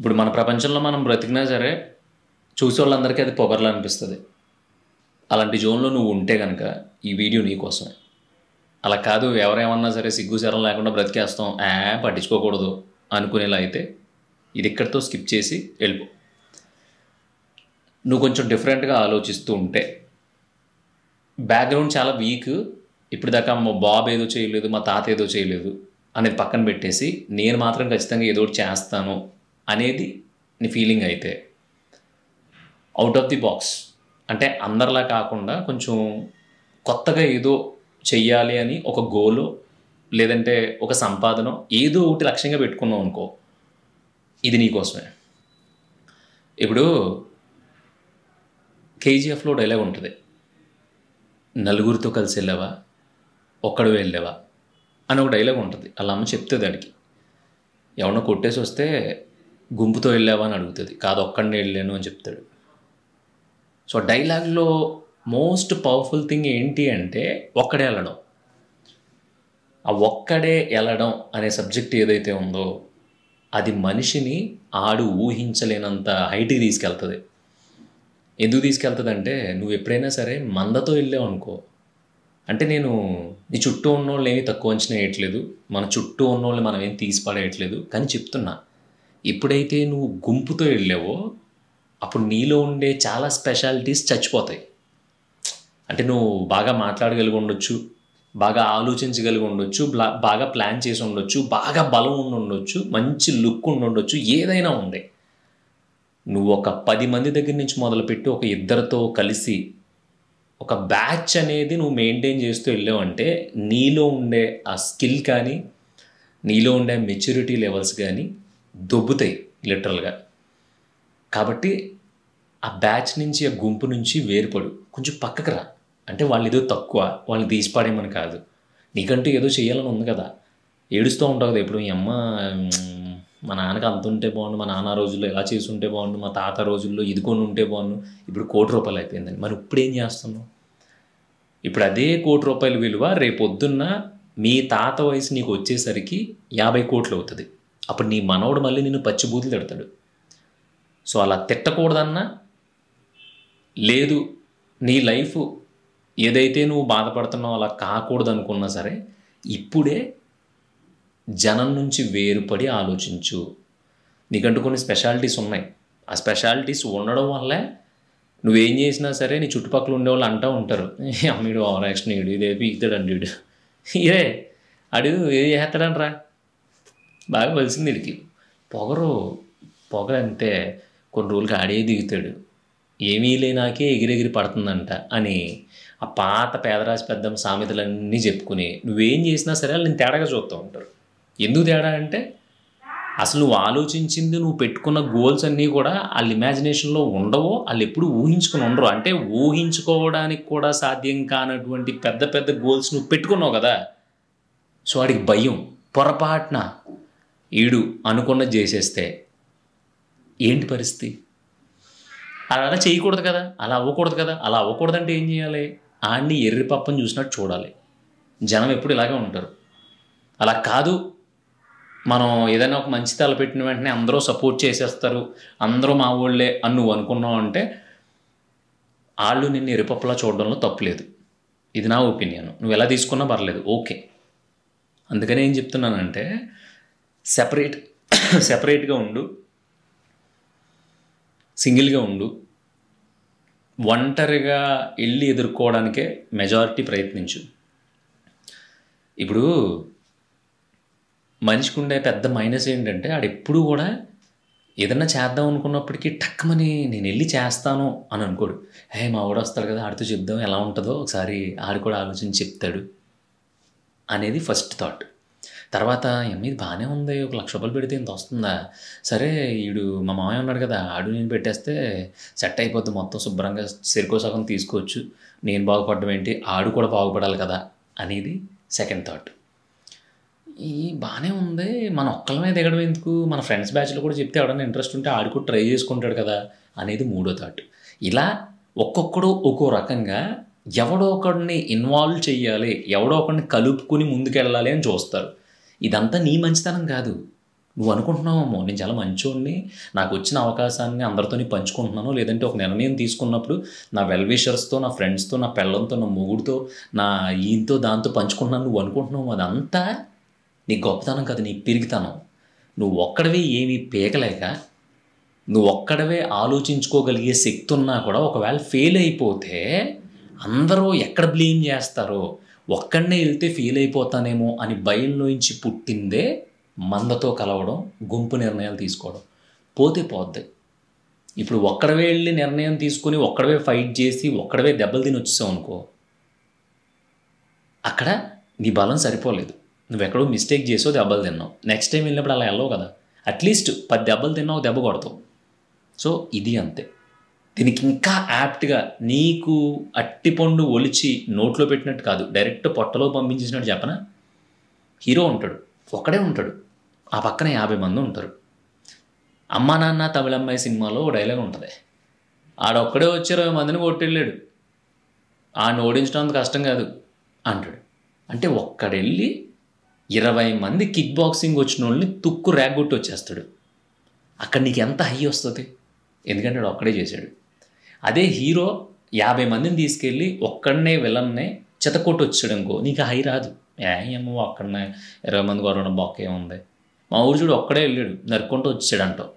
ఇప్పుడు మన ప్రపంచంలో మనం బ్రతికినా సరే చూసేవాళ్ళందరికీ అది పొగర్లా అనిపిస్తుంది. అలాంటి జోన్లో నువ్వు ఉంటే కనుక ఈ వీడియో నీకోసమే. అలా కాదు ఎవరేమన్నా సరే సిగ్గు శరం లేకుండా బ్రతికేస్తాం పట్టించుకోకూడదు అనుకునేలా అయితే ఇది ఇక్కడితో స్కిప్ చేసి వెళ్ళిపో. నువ్వు కొంచెం డిఫరెంట్గా ఆలోచిస్తూ ఉంటే బ్యాక్గ్రౌండ్ చాలా వీక్, ఇప్పుడు దాకా మా బాబు ఏదో చేయలేదు, మా తాత ఏదో చేయలేదు అనేది పక్కన పెట్టేసి నేను మాత్రం ఖచ్చితంగా ఏదో ఒకటి చేస్తాను అనేది నీ ఫీలింగ్ అయితే అవుట్ ఆఫ్ ది బాక్స్, అంటే అందరిలా కాకుండా కొంచెం కొత్తగా ఏదో చెయ్యాలి అని ఒక గోలు లేదంటే ఒక సంపాదన ఏదో ఒకటి లక్ష్యంగా పెట్టుకున్నావు అనుకో, ఇది నీకోసమే. ఇప్పుడు కేజీఎఫ్లో డైలాగ్ ఉంటుంది, నలుగురితో కలిసి వెళ్ళావా ఒక్కడు వెళ్ళావా అని ఒక డైలాగ్ ఉంటుంది. అలా అమ్మ చెప్తుంది వాడికి, ఎవరినో కొట్టేసి వస్తే గుంపుతో వెళ్ళావా అని అడుగుతుంది, కాదు ఒక్కడినే వెళ్ళాను అని చెప్తాడు. సో డైలాగ్లో మోస్ట్ పవర్ఫుల్ థింగ్ ఏంటి అంటే ఒక్కడే వెళ్ళడం. ఆ ఒక్కడే వెళ్ళడం అనే సబ్జెక్ట్ ఏదైతే ఉందో అది మనిషిని ఆడు ఊహించలేనంత హైట్కి తీసుకెళ్తుంది. ఎందుకు తీసుకెళ్తుంది అంటే నువ్వు ఎప్పుడైనా సరే మందతో వెళ్ళావు అనుకో, అంటే నేను నీ చుట్టూ ఉన్నోళ్ళు ఏమీ తక్కువ అంచనా వేయట్లేదు, మన చుట్టూ ఉన్నోళ్ళు మనం ఏం తీసి పడేయట్లేదు, కానీ చెప్తున్నా ఎప్పుడైతే నువ్వు గుంపుతో వెళ్ళావో అప్పుడు నీలో ఉండే చాలా స్పెషాలిటీస్ చచ్చిపోతాయి. అంటే నువ్వు బాగా మాట్లాడగలిగి ఉండొచ్చు, బాగా ఆలోచించగలిగి ఉండొచ్చు, బాగా ప్లాన్ చేసి ఉండొచ్చు, బాగా బలం ఉండి ఉండొచ్చు, మంచి లుక్ ఉండి ఉండొచ్చు, ఏదైనా ఉంది. నువ్వు ఒక 10 మంది దగ్గర నుంచి మొదలుపెట్టి ఒక ఇద్దరితో కలిసి ఒక బ్యాచ్ అనేది నువ్వు మెయింటైన్ చేస్తూ వెళ్ళావంటే నీలో ఉండే ఆ స్కిల్ కానీ నీలో ఉండే మెచ్యూరిటీ లెవెల్స్ కానీ దొబ్బుతాయి లిటరల్గా. కాబట్టి ఆ బ్యాచ్ నుంచి ఆ గుంపు నుంచి వేరుపడు, కొంచెం పక్కకు రా. అంటే వాళ్ళు ఏదో తక్కువ, వాళ్ళని తీసిపాడేమని కాదు, నీకంటూ ఏదో చేయాలని ఉంది కదా. ఏడుస్తూ ఉంటావు కదా ఎప్పుడు, ఈ అమ్మ మా నాన్నకి అంత ఉంటే బాగుండు, మా నాన్న రోజుల్లో ఎలా చేసి ఉంటే బాగుండు, మా తాత రోజుల్లో ఇది కొని ఉంటే బాగుండు, ఇప్పుడు ₹1,00,00,000 అయిపోయిందని. మరి ఇప్పుడు ఏం చేస్తున్నావు? ఇప్పుడు అదే ₹1,00,00,000 విలువ రేపొద్దున్న మీ తాత వయసు నీకు వచ్చేసరికి 50 కోట్లు అవుతుంది. అప్పుడు నీ మనవడు మళ్ళీ నిన్ను పచ్చిబూతులు తిడతాడు. సో అలా తిట్టకూడదన్నా లేదు, నీ లైఫ్ ఏదైతే నువ్వు బాధపడుతున్నావు అలా కాకూడదు అనుకున్నా సరే ఇప్పుడే జనం నుంచి వేరుపడి ఆలోచించు. నీకంటూ కొన్ని స్పెషాలిటీస్ ఉన్నాయి. ఆ స్పెషాలిటీస్ ఉండడం వల్లే నువ్వేం చేసినా సరే నీ చుట్టుపక్కల ఉండేవాళ్ళు అంటూ ఉంటారు, అమ్మీడు ఓవర్ యాక్షన్, ఇదే పీకుతాడండి వీడు, ఇదే అడు ఏది చేస్తాడనరా, బాగా కలిసింది వీడికి పొగ అంతే, కొన్ని రోజులకి ఆడే దిగుతాడు, ఏమీ లేనాకే ఎగిరెగిరి పడుతుందంట అని ఆ పాత పేదరాశి పెద్దమ్మ సామెతలన్నీ చెప్పుకుని నువ్వేం చేసినా సరే వాళ్ళు నేను తేడాగా చూస్తూ ఉంటారు. ఎందుకు తేడా అంటే అసలు నువ్వు ఆలోచించింది, నువ్వు పెట్టుకున్న గోల్స్ అన్నీ కూడా వాళ్ళ ఇమాజినేషన్లో ఉండవో, వాళ్ళు ఎప్పుడు ఊహించుకుని ఉండరు. అంటే ఊహించుకోవడానికి కూడా సాధ్యం కానటువంటి పెద్ద పెద్ద గోల్స్ నువ్వు పెట్టుకున్నావు కదా. సో వాడికి భయం, పొరపాటున ఈడు అనుకున్నది చేసేస్తే ఏంటి పరిస్థితి? అలా చేయకూడదు కదా, అలా అవ్వకూడదు కదా. అలా అవ్వకూడదంటే ఏం చేయాలి? ఆడిని ఎర్రి పప్పని చూసినట్టు చూడాలి. జనం ఎప్పుడు ఇలాగే ఉంటారు. అలా కాదు, మనం ఏదైనా ఒక మంచి తలపెట్టిన వెంటనే అందరూ సపోర్ట్ చేసేస్తారు, అందరూ మా వాళ్ళే అని నువ్వు అనుకున్నావు అంటే వాళ్ళు నిన్ను ఎర్రిపప్పులా చూడడంలో తప్పులేదు. ఇది నా ఒపీనియన్. నువ్వు ఎలా తీసుకున్నా పర్లేదు, ఓకే. అందుకని ఏం చెప్తున్నానంటే సెపరేట్గా ఉండు, సింగిల్గా ఉండు, ఒంటరిగా వెళ్ళి ఎదుర్కోవడానికే మెజారిటీ ప్రయత్నించు. ఇప్పుడు మనిషికి ఉండే పెద్ద మైనస్ ఏంటంటే ఆడెప్పుడు కూడా ఏదన్నా చేద్దాం అనుకున్నప్పటికీ టక్కుమని నేను వెళ్ళి చేస్తాను అని అనుకోడు. మా వాడు వస్తాడు కదా, ఆడితో చెప్దాం ఎలా ఉంటుందో ఒకసారి, ఆడు కూడా ఆలోచించి చెప్తాడు అనేది ఫస్ట్ థాట్. తర్వాత ఇది బాగానే ఉంది, ₹1,00,000 పెడితే ఇంత వస్తుందా, సరే ఈడు మా మామయ్య ఉన్నాడు కదా, ఆడు నేను పెట్టేస్తే సెట్ అయిపోద్ది, మొత్తం శుభ్రంగా సరికో సగం తీసుకోవచ్చు, నేను బాగుపడడం ఏంటి, ఆడు కూడా బాగుపడాలి కదా అనేది సెకండ్ థాట్. బాగానే ఉంది, మన ఒక్కళ్ళమే దిగడం ఎందుకు, మన ఫ్రెండ్స్ బ్యాచ్లో కూడా చెప్తే ఎవడన్నా ఇంట్రెస్ట్ ఉంటే ఆడు కూడా ట్రై చేసుకుంటాడు కదా అనేది మూడో థాట్. ఇలా ఒక్కొక్కడు ఒక్కో రకంగా ఎవడో ఒకడిని ఇన్వాల్వ్ చేయాలి, ఎవడో ఒకడిని కలుపుకుని ముందుకెళ్ళాలి అని చూస్తారు. ఇదంతా నీ మంచితనం కాదు, నువ్వు అనుకుంటున్నావేమో నేను చాలా మంచోడిని, నాకు వచ్చిన అవకాశాన్ని అందరితోని పంచుకుంటున్నాను, లేదంటే ఒక నిర్ణయం తీసుకున్నప్పుడు నా వెల్ విషర్స్తో, నా ఫ్రెండ్స్తో, నా పిల్లలతో, నా మొగుడితో, నా ఈయంతో దాంతో పంచుకుంటున్నాను నువ్వు అనుకుంటున్నావు. అదంతా నీ గొప్పతనం కాదు, నీ పిరిగితనం. నువ్వు ఒక్కడవే ఏమీ పీకలేక, నువ్వు ఒక్కడవే ఆలోచించుకోగలిగే శక్తి ఉన్నా కూడా ఒకవేళ ఫెయిల్ అయిపోతే అందరూ ఎక్కడ బ్లేమ్ చేస్తారో, ఒక్కడనే వెళ్తే ఫెయిల్ అయిపోతానేమో అని భయంలోంచి పుట్టిందే మందతో కలవడం, గుంపు నిర్ణయాలు తీసుకోవడం. పోతే పోద్ది. ఇప్పుడు ఒక్కడవే వెళ్ళి నిర్ణయం తీసుకుని ఒక్కడవే ఫైట్ చేసి ఒక్కడవే దెబ్బలు తిని వచ్చేసావు అనుకో, అక్కడ నీ బలం సరిపోలేదు. నువ్వు ఎక్కడో మిస్టేక్ చేసావు, దెబ్బలు తిన్నావు. నెక్స్ట్ టైం వెళ్ళినప్పుడు అలా వెళ్ళవు కదా, అట్లీస్ట్ 10 దెబ్బలు తిన్నావు, దెబ్బ కొడతావు. సో ఇది అంతే. దీనికి ఇంకా యాప్ట్గా నీకు అట్టిపండు ఒలిచి నోట్లో పెట్టినట్టు కాదు, డైరెక్ట్ పొట్టలో పంపించేసినట్టు చెప్పనా. హీరో ఉంటాడు, ఒక్కడే ఉంటాడు, ఆ పక్కన 50 మంది ఉంటారు. అమ్మా నాన్న తమిళమ్మాయి సినిమాలో డైలాగ్ ఉంటుంది, ఆడొక్కడే వచ్చి 20 మందిని కొట్టెళ్ళాడు, ఆడిని ఓడించడం అంత కష్టం కాదు అంటాడు. అంటే ఒక్కడెళ్ళి 20 మంది కిక్ బాక్సింగ్ వచ్చిన వాళ్ళని తుక్కు ర్యాగొట్టి వచ్చేస్తాడు. అక్కడ నీకు ఎంత హై వస్తుంది, ఎందుకంటే వాడు ఒక్కడే చేశాడు. అదే హీరో 50 మందిని తీసుకెళ్ళి ఒక్కడనే విలన్నే చెతకొట్టి వచ్చాడు అనుకో, నీకు హై రాదు. ఏమో అక్కడనే 20 మంది కొరవడం బొక్కే ఉంది, మా ఊరు చూడు ఒక్కడే వెళ్ళాడు నరుక్కుంటూ వచ్చాడు అంటావు.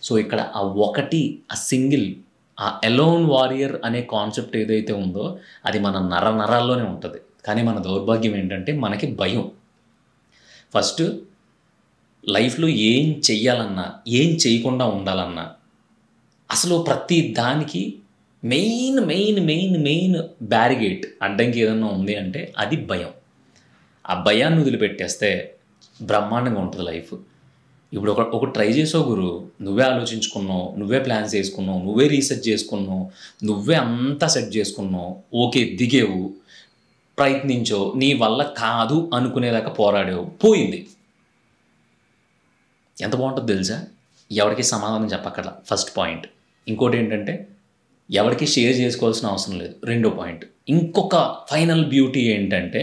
సో ఇక్కడ ఆ ఒకటి, ఆ సింగిల్, ఆ ఎలోన్ వారియర్ అనే కాన్సెప్ట్ ఏదైతే ఉందో అది మన నరాల్లోనే ఉంటుంది. కానీ మన దౌర్భాగ్యం ఏంటంటే మనకి భయం. ఫస్ట్ లైఫ్లో ఏం చెయ్యాలన్నా, ఏం చేయకుండా ఉండాలన్నా, అసలు ప్రతి దానికి మెయిన్ బ్యారిగేట్, అడ్డంకి ఏదన్నా ఉంది అంటే అది భయం. ఆ భయాన్ని వదిలిపెట్టేస్తే బ్రహ్మాండంగా ఉంటుంది లైఫ్. ఇప్పుడు ఒక ట్రై చేసావు గురు, నువ్వే ఆలోచించుకున్నావు, నువ్వే ప్లాన్స్ వేసుకున్నావు, నువ్వే రీసెర్చ్ చేసుకున్నావు, నువ్వే అంతా సెట్ చేసుకున్నావు, ఓకే దిగేవు, ప్రయత్నించో, నీ వల్ల కాదు అనుకునేదాకా పోరాడావు, పోయింది. ఎంత బాగుంటుందో తెలుసా? ఎవరికి సమాధానం చెప్పక్కర్లా, ఫస్ట్ పాయింట్. ఇంకోటి ఏంటంటే ఎవరికి షేర్ చేసుకోవాల్సిన అవసరం లేదు, రెండో పాయింట్. ఇంకొక ఫైనల్ బ్యూటీ ఏంటంటే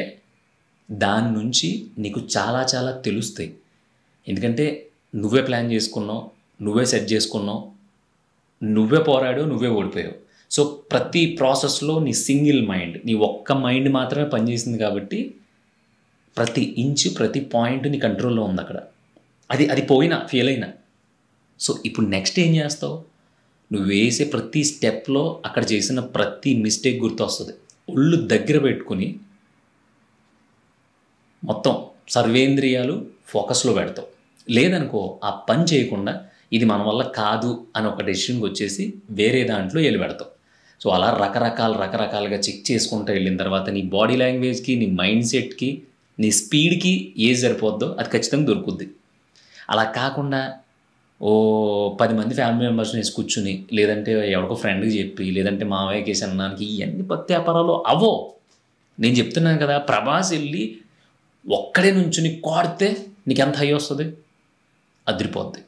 దాని నుంచి నీకు చాలా చాలా తెలుస్తాయి. ఎందుకంటే నువ్వే ప్లాన్ చేసుకున్నావు, నువ్వే సెట్ చేసుకున్నావు, నువ్వే పోరాడావు, నువ్వే ఓడిపోయావు. సో ప్రతి ప్రాసెస్లో నీ సింగిల్ మైండ్, నీ ఒక్క మైండ్ మాత్రమే పనిచేసింది కాబట్టి ప్రతి ఇంచు, ప్రతి పాయింట్ నీ కంట్రోల్లో ఉంది అక్కడ. అది పోయినా, ఫెయిల్ అయినా. సో ఇప్పుడు నెక్స్ట్ ఏం చేస్తావు? నువ్వు వేసే ప్రతి స్టెప్లో అక్కడ చేసిన ప్రతి మిస్టేక్ గుర్తొస్తుంది. ఒళ్ళు దగ్గర పెట్టుకుని మొత్తం సర్వేంద్రియాలు ఫోకస్లో పెడతావు. లేదనుకో ఆ పని చేయకుండా ఇది మన వల్ల కాదు అని ఒక డెసిషన్కి వచ్చేసి వేరే దాంట్లో వెళ్ళి పెడతావు. సో అలా రకరకాలుగా చెక్ చేసుకుంటూ వెళ్ళిన తర్వాత నీ బాడీ లాంగ్వేజ్కి, నీ మైండ్ సెట్కి, నీ స్పీడ్కి ఏది సరిపోద్దో అది ఖచ్చితంగా దొరుకుద్ది. అలా కాకుండా 10 మంది ఫ్యామిలీ మెంబర్స్ని వేసి కూర్చుని, లేదంటే ఎవరికో ఫ్రెండ్కి చెప్పి, లేదంటే మావయ్యకి వేసి అన్నానికి, ఇవన్నీ పత్యాపారాలు అవో. నేను చెప్తున్నాను కదా, ప్రభాస్ వెళ్ళి ఒక్కడే నుంచుని కొడితే నీకు ఎంత హై వస్తుంది, అదిరిపోద్ది,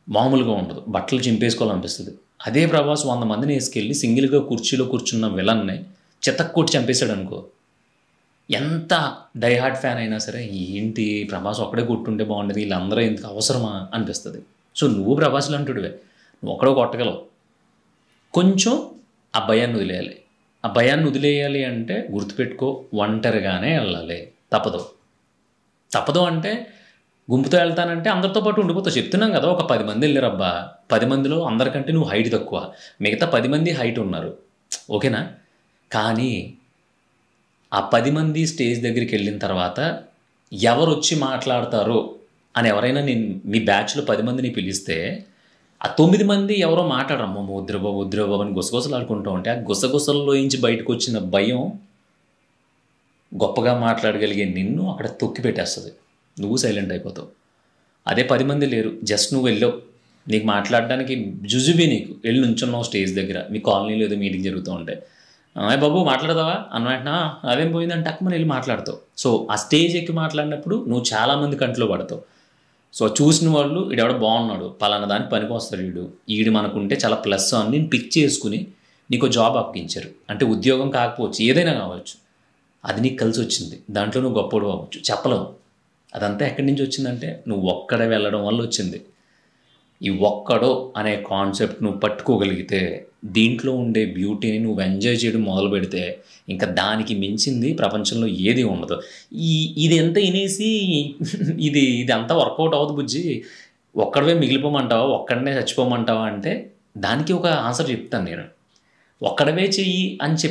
మామూలుగా ఉండదు, బట్టలు చింపేసుకోవాలనిపిస్తుంది. అదే ప్రభాస్ 100 మందిని వేసుకెళ్ళి సింగిల్గా కుర్చీలో కూర్చున్న విలన్ని చెతక్కొట్టి చంపేశాడు అనుకో, ఎంత డైహార్డ్ ఫ్యాన్ అయినా సరే ఏంటి ప్రభాస్ ఒక్కడే కొట్టుంటే బాగుండేది, వీళ్ళందరూ ఎందుకు అవసరమా అనిపిస్తుంది. సో నువ్వు ప్రభాస్లో అంటుడివే, నువ్వు ఒక్కడో కొట్టగలవు. కొంచెం ఆ భయాన్ని వదిలేయాలి. ఆ భయాన్ని వదిలేయాలి అంటే గుర్తుపెట్టుకో, ఒంటరిగానే వెళ్ళాలి. తప్పదు అంటే గుంపుతో వెళ్తానంటే అందరితో పాటు ఉండిపోతావు. చెప్తున్నాం కదా, ఒక 10 మంది వెళ్ళారబ్బా, 10 మందిలో అందరికంటే నువ్వు హైట్ తక్కువ, మిగతా 10 మంది హైట్ ఉన్నారు, ఓకేనా? కానీ ఆ 10 మంది స్టేజ్ దగ్గరికి వెళ్ళిన తర్వాత ఎవరు వచ్చి మాట్లాడతారో అని ఎవరైనా నేను మీ బ్యాచ్లో 10 మందిని పిలిస్తే ఆ 9 మంది ఎవరో మాట్లాడరమ్మో వద్దురబాబు అని గుసగుసలు ఆడుకుంటూ ఉంటే, ఆ గుసగుసల్లో నుంచి బయటకు వచ్చిన భయం గొప్పగా మాట్లాడగలిగే నిన్ను అక్కడ తొక్కి పెట్టేస్తుంది. నువ్వు సైలెంట్ అయిపోతావు. అదే 10 మంది లేరు, జస్ట్ నువ్వు వెళ్ళావు, నీకు మాట్లాడడానికి జుజుబీ, నీకు వెళ్ళి నుంచున్నావు స్టేజ్ దగ్గర, మీ కాలనీలో ఏదో మీటింగ్ జరుగుతూ ఉంటే, బాబు మాట్లాడతావా అన్న వెంటనే అదేం పోయిందని టక్కుమని వెళ్ళి మాట్లాడతావు. సో ఆ స్టేజ్ ఎక్కి మాట్లాడినప్పుడు నువ్వు చాలామంది కంట్లో పడతావు. సో చూసిన వాళ్ళు ఈడెవడ బాగున్నాడు, పలానా దానికి పనికి వస్తాడు, ఈడు మనకుంటే చాలా ప్లస్ అని నేను పిక్ చేసుకుని నీకు జాబ్ అప్పించారు. అంటే ఉద్యోగం కాకపోవచ్చు, ఏదైనా కావచ్చు, అది నీకు కలిసి వచ్చింది, దాంట్లో నువ్వు గొప్పడు అవ్వచ్చు, చెప్పలేవు. అదంతా ఎక్కడి నుంచి వచ్చిందంటే నువ్వు ఒక్కడే వెళ్ళడం వల్ల వచ్చింది. ఈ ఒక్కడో అనే కాన్సెప్ట్ నువ్వు పట్టుకోగలిగితే, దీంట్లో ఉండే బ్యూటీని నువ్వు ఎంజాయ్ చేయడం మొదలు పెడితే, ఇంకా దానికి మించింది ప్రపంచంలో ఏది ఉండదు. ఇది ఎంత వినేసి ఇది అంతా వర్కౌట్ అవ్వదు బుజ్జి, ఒక్కడవే మిగిలిపోమంటావా, ఒక్కడనే చచ్చిపోమంటావా అంటే దానికి ఒక ఆన్సర్ చెప్తాను నేను. ఒక్కడవే చెయ్యి అని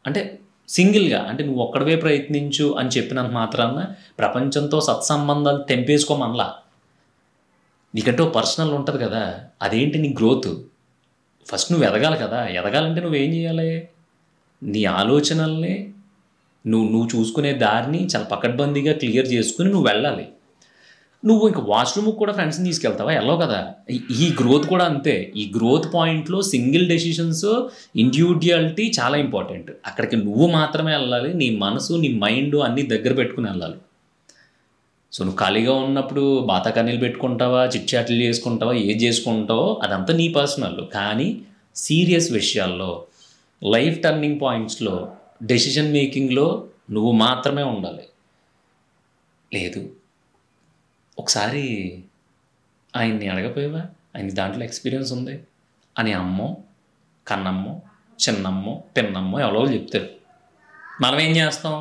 అంటే సింగిల్గా అంటే నువ్వు ఒక్కడవే ప్రయత్నించు అని చెప్పినంత మాత్రాన ప్రపంచంతో సత్సంబంధాలు తెంపేసుకోమనలా. నీకంటే ఓ పర్సనల్ ఉంటుంది కదా, అదేంటి నీ గ్రోత్. ఫస్ట్ నువ్వు ఎదగాలి కదా, ఎదగాలంటే నువ్వేం చేయాలి, నీ ఆలోచనల్ని నువ్వు చూసుకునే దారిని చాలా పకడ్బందీగా క్లియర్ చేసుకుని నువ్వు వెళ్ళాలి. నువ్వు ఇంకా వాష్రూమ్కి కూడా ఫ్రెండ్స్ని తీసుకెళ్తావా, వెళ్ళవు కదా. ఈ గ్రోత్ కూడా అంతే. ఈ గ్రోత్ పాయింట్లో సింగిల్ డెసిషన్స్, ఇండివిడ్యువాలిటీ చాలా ఇంపార్టెంట్. అక్కడికి నువ్వు మాత్రమే వెళ్ళాలి, నీ మనసు నీ మైండ్ అన్నీ దగ్గర పెట్టుకుని వెళ్ళాలి. సో నువ్వు ఖాళీగా ఉన్నప్పుడు బాతాకన్నీళ్ళు పెట్టుకుంటావా, చిట్చాట్లు చేసుకుంటావా, ఏది చేసుకుంటావో అదంతా నీ పర్సనల్. కానీ సీరియస్ విషయాల్లో, లైఫ్ టర్నింగ్ పాయింట్స్లో, డెసిషన్ మేకింగ్లో నువ్వు మాత్రమే ఉండాలి. లేదు ఒకసారి ఆయన్ని అడగపోయావా, ఆయనకి దాంట్లో ఎక్స్పీరియన్స్ ఉంది అని అమ్మో, కన్నమ్మో, చిన్నమ్మో, పిన్నమ్మో ఎవరో చెప్తారు. మనం ఏం చేస్తాం,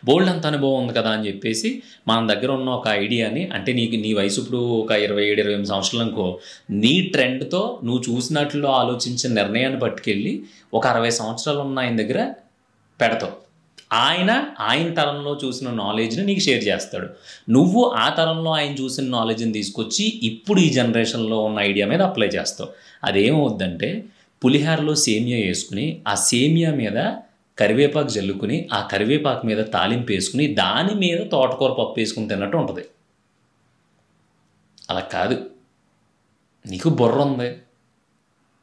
బోల్డ్ అంత అనుభవం ఉంది కదా అని చెప్పేసి మన దగ్గర ఉన్న ఒక ఐడియాని, అంటే నీ వయసు ఇప్పుడు ఒక 27-28 సంవత్సరాలు అనుకో, నీ ట్రెండ్తో నువ్వు చూసినట్లు ఆలోచించిన నిర్ణయాన్ని పట్టుకెళ్ళి ఒక 60 సంవత్సరాలు ఉన్న ఆయన దగ్గర పెడతావు. ఆయన తరంలో చూసిన నాలెడ్జ్ని నీకు షేర్ చేస్తాడు. నువ్వు ఆ తరంలో ఆయన చూసిన నాలెడ్జ్ని తీసుకొచ్చి ఇప్పుడు ఈ జనరేషన్లో ఉన్న ఐడియా మీద అప్లై చేస్తావు. అదేమవుద్దంటే పులిహారలో సేమియా వేసుకుని ఆ సేమియా మీద కరివేపాకు జల్లుకుని ఆ కరివేపాకు మీద తాలింపు వేసుకుని దాని మీద తోటకూర పప్పు వేసుకుని తిన్నట్టు ఉంటుంది. అలా కాదు, నీకు బుర్ర ఉంది,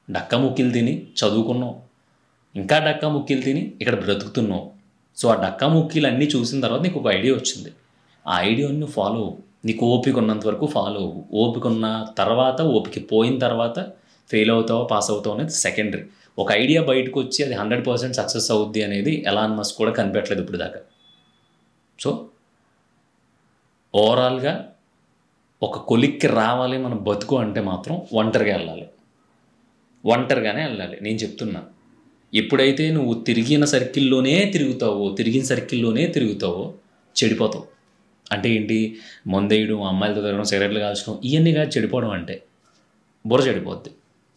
డక్కా ముక్కిలు తిని చదువుకున్నావు, ఇంకా డక్కా ముక్కిలు తిని ఇక్కడ బ్రతుకుతున్నావు. సో ఆ డక్కా ముక్కీలు అన్నీ చూసిన తర్వాత నీకు ఒక ఐడియా వచ్చింది. ఆ ఐడియాని నువ్వు ఫాలో అవ్వు, నీకు ఓపిక ఉన్నంత వరకు ఫాలో అవ్వు. ఓపిక ఉన్న తర్వాత, ఓపిక పోయిన తర్వాత ఫెయిల్ అవుతావో పాస్ అవుతావు అనేది సెకండరీ. ఒక ఐడియా బయటకు వచ్చి అది 100% సక్సెస్ అవుద్ది అనేది ఎలాన్ మస్క్ కూడా కనిపెట్టలేదు ఇప్పుడు దాకా. సో ఓవరాల్గా ఒక కొలిక్కి రావాలి మనం బతుకు అంటే మాత్రం ఒంటరిగా వెళ్ళాలి, ఒంటరిగానే వెళ్ళాలి. నేను చెప్తున్నా, ఎప్పుడైతే నువ్వు తిరిగిన సర్కిల్లోనే తిరుగుతావో చెడిపోతావు. అంటే ఏంటి, మందేయడం, అమ్మాయిలతో తిరగడం, సిగరెట్లు కాల్చడం, ఇవన్నీ కాదు చెడిపోవడం అంటే. బుర్ర చెడిపోద్ది,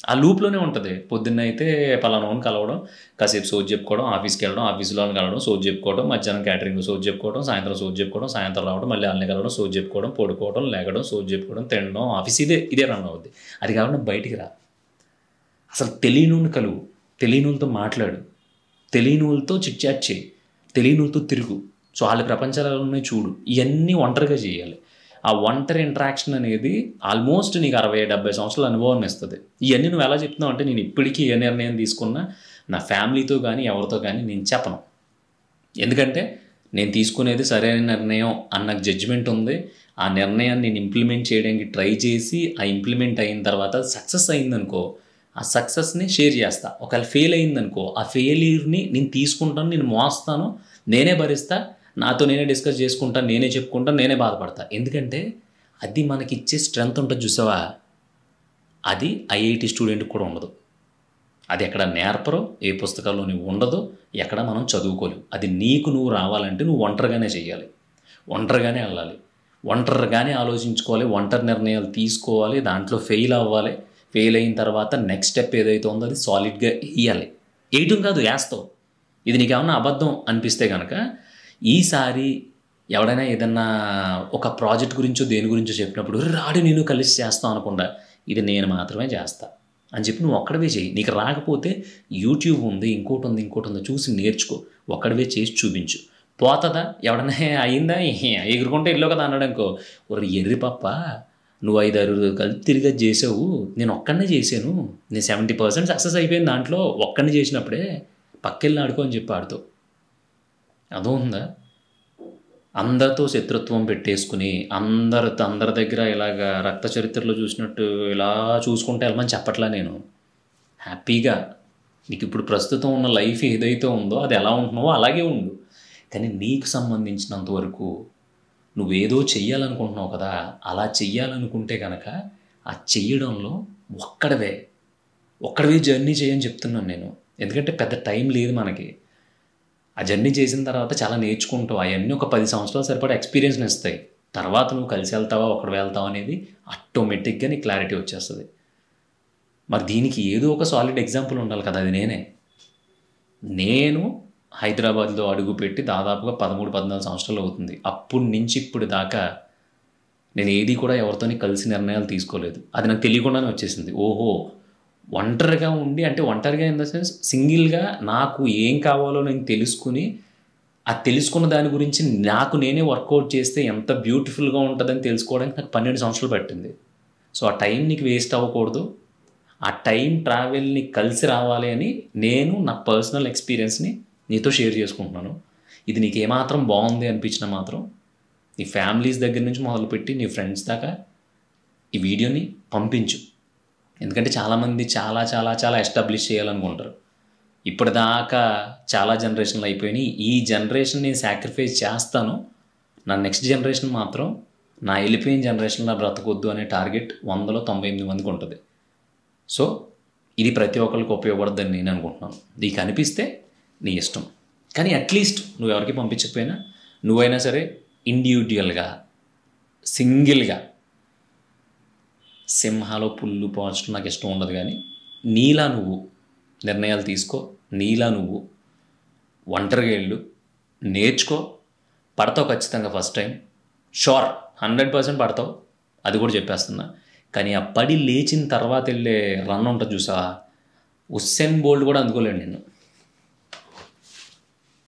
ఆ లూప్లోనే ఉంటుంది. పొద్దున్న అయితే పలానాను కలవడం, కాసేపు సోది చెప్పుకోవడం, ఆఫీస్కి వెళ్ళడం, ఆఫీసులో కలవడం, సోది చెప్పుకోవడం, మధ్యాహ్నం క్యాటరింగ్ సోది చెప్పుకోవడం, సాయంత్రం సోది చెప్పుకోవడం, సాయంత్రం రావడం, మళ్ళీ వాళ్ళని కలవడం, సోది చెప్పుకోవడం, పడుకోవడం, లేగడం, సోది చెప్పుకోవడం, తినడం, ఆఫీస్ ఇదే రన్ అవుద్ది. అది కాకుండా బయటికి రా, అసలు తెలియనోని కలువు, తెలియనోళ్ళతో మాట్లాడు, తెలియనోళ్ళతో చిట్చాట్ చేయి, తెలియనోళ్ళతో తిరుగు. సో వాళ్ళ ప్రపంచాలలోనే చూడు. ఇవన్నీ ఒంటరిగా చేయాలి. ఆ ఒంటరి ఇంటరాక్షన్ అనేది ఆల్మోస్ట్ నీకు 60-70 సంవత్సరాల అనుభవాన్ని ఇస్తుంది. ఇవన్నీ నువ్వు ఎలా చెప్తున్నావు అంటే, నేను ఇప్పటికీ ఏ నిర్ణయం తీసుకున్నా నా ఫ్యామిలీతో కానీ ఎవరితో కానీ నేను చెప్పను. ఎందుకంటే నేను తీసుకునేది సరైన నిర్ణయం అన్న జడ్జిమెంట్ ఉంది. ఆ నిర్ణయాన్ని నేను ఇంప్లిమెంట్ చేయడానికి ట్రై చేసి ఆ ఇంప్లిమెంట్ అయిన తర్వాత సక్సెస్ అయిందనుకో, ఆ సక్సెస్ని షేర్ చేస్తా. ఒకవేళ ఫెయిల్ అయిందనుకో, ఆ ఫెయిల్యూర్ని నేను తీసుకుంటాను, నేను మోస్తాను, నేనే భరిస్తా, నాతో నేనే డిస్కస్ చేసుకుంటాను, నేనే చెప్పుకుంటాను, నేనే బాధపడతా. ఎందుకంటే అది మనకి ఇచ్చే స్ట్రెంగ్త్ ఉంటుంది చూసావా, అది ఐఐటి స్టూడెంట్కి కూడా ఉండదు. అది ఎక్కడ నేర్పరో, ఏ పుస్తకాల్లోని ఉండదు, ఎక్కడ మనం చదువుకోలేవు. అది నీకు నువ్వు రావాలంటే నువ్వు ఒంటరిగానే చేయాలి, ఒంటరిగానే వెళ్ళాలి, ఒంటరిగానే ఆలోచించుకోవాలి, ఒంటరి నిర్ణయాలు తీసుకోవాలి, దాంట్లో ఫెయిల్ అవ్వాలి. ఫెయిల్ అయిన తర్వాత నెక్స్ట్ స్టెప్ ఏదైతే ఉందో అది సాలిడ్గా వేయాలి. వేయటం కాదు, వేస్తావు. ఇది నీకు ఏమన్నా అబద్ధం అనిపిస్తే కనుక ఈసారి ఎవడైనా ఏదన్నా ఒక ప్రాజెక్ట్ గురించో దేని గురించో చెప్పినప్పుడు రాడు నేను కలిసి చేస్తాను అనకుండా, ఇది నేను మాత్రమే చేస్తా అని చెప్పి నువ్వు ఒక్కడవే చేయి. నీకు రాకపోతే యూట్యూబ్ ఉంది, ఇంకోటి ఉంది చూసి నేర్చుకో, ఒక్కడవే చేసి చూపించు. పోతుందా, ఎవడన్నా అయిందా ఎగురుకుంటే ఇల్లు కదా అన్నాడు అనుకో, ఒక ఎర్రి పప్ప నువ్వు 5-6 కలిసి తిరిగి చేసావు, నేను ఒక్కడనే చేశాను, నేను 70% సక్సెస్ అయిపోయింది దాంట్లో, ఒక్కడిని చేసినప్పుడే పక్కెళ్ళి ఆడుకో అని చెప్పి ఆడుతావు. అదో ఉందా, అందరితో శత్రుత్వం పెట్టేసుకుని అందరి దగ్గర ఇలాగ రక్త చరిత్రలో చూసినట్టు ఇలా చూసుకుంటే వెళ్ళమని చెప్పట్లా నేను. హ్యాపీగా నీకు ఇప్పుడు ప్రస్తుతం ఉన్న లైఫ్ ఏదైతే ఉందో అది ఎలా ఉంటున్నావో అలాగే ఉండు. కానీ నీకు సంబంధించినంత వరకు నువ్వేదో చెయ్యాలనుకుంటున్నావు కదా, అలా చెయ్యాలనుకుంటే కనుక ఆ చెయ్యడంలో ఒక్కడవే జర్నీ చేయని చెప్తున్నాను నేను. ఎందుకంటే పెద్ద టైం లేదు మనకి. ఆ జర్నీ చేసిన తర్వాత చాలా నేర్చుకుంటావు. అవన్నీ ఒక 10 సంవత్సరాలు సరిపడా ఎక్స్పీరియన్స్ని ఇస్తాయి. తర్వాత నువ్వు కలిసి వెళ్తావా ఒక్కడు వెళ్తావా అనేది ఆటోమేటిక్గా నీకు క్లారిటీ వచ్చేస్తుంది. మరి దీనికి ఏదో ఒక సాలిడ్ ఎగ్జాంపుల్ ఉండాలి కదా, అది నేను హైదరాబాద్లో అడుగుపెట్టి దాదాపుగా 13-14 సంవత్సరాలు అవుతుంది. అప్పటి నుంచి ఇప్పుడు దాకా నేను ఏది కూడా ఎవరితోని కలిసి నిర్ణయాలు తీసుకోలేదు. అది నాకు తెలియకుండానే వచ్చేసింది. ఓహో, ఒంటరిగా ఉండి, అంటే ఒంటరిగా ఇన్ ద సెన్స్ సింగిల్గా నాకు ఏం కావాలో నేను తెలుసుకుని, ఆ తెలుసుకున్న దాని గురించి నాకు నేనే వర్కౌట్ చేస్తే ఎంత బ్యూటిఫుల్గా ఉంటుందని తెలుసుకోవడానికి నాకు 12 సంవత్సరాలు పట్టింది. సో ఆ టైం నీకు వేస్ట్ అవ్వకూడదు, ఆ టైం ట్రావెల్ని కలిసి రావాలి అని నేను నా పర్సనల్ ఎక్స్పీరియన్స్ని నీతో షేర్ చేసుకుంటున్నాను. ఇది నీకు ఏమాత్రం బాగుంది అనిపించినా మాత్రం నీ ఫ్యామిలీస్ దగ్గర నుంచి మొదలుపెట్టి నీ ఫ్రెండ్స్ దాకా ఈ వీడియోని పంపించు. ఎందుకంటే చాలామంది చాలా ఎస్టాబ్లిష్ చేయాలనుకుంటారు. ఇప్పటిదాకా చాలా జనరేషన్లు అయిపోయినాయి. ఈ జనరేషన్ నేను సాక్రిఫైస్ చేస్తాను, నా నెక్స్ట్ జనరేషన్ మాత్రం నా వెళ్ళిపోయిన జనరేషన్లో బ్రతకొద్దు అనే టార్గెట్ 100లో 98 మందికి ఉంటుంది. సో ఇది ప్రతి ఒక్కరికి ఉపయోగపడుతుందని నేను అనుకుంటున్నాను. నీకు అనిపిస్తే నీ ఇష్టం, కానీ అట్లీస్ట్ నువ్వు ఎవరికి పంపించకపోయినా నువ్వైనా సరే ఇండివిజువల్గా సింగిల్గా, సింహాలో పుల్లు పోల్చడం నాకు ఇష్టం ఉండదు, కానీ నీలా నువ్వు నిర్ణయాలు తీసుకో, నీలా నువ్వు ఒంటరిగా వెళ్ళు, నేర్చుకో, పడతావు ఖచ్చితంగా. ఫస్ట్ టైం షూర్ 100% పడతావు, అది కూడా చెప్పేస్తున్నా. కానీ ఆ పడి లేచిన తర్వాత వెళ్ళే రన్ ఉంటుంది చూసా, ఉస్సేన్ బోల్ట్ కూడా అందుకోలేడు నేను.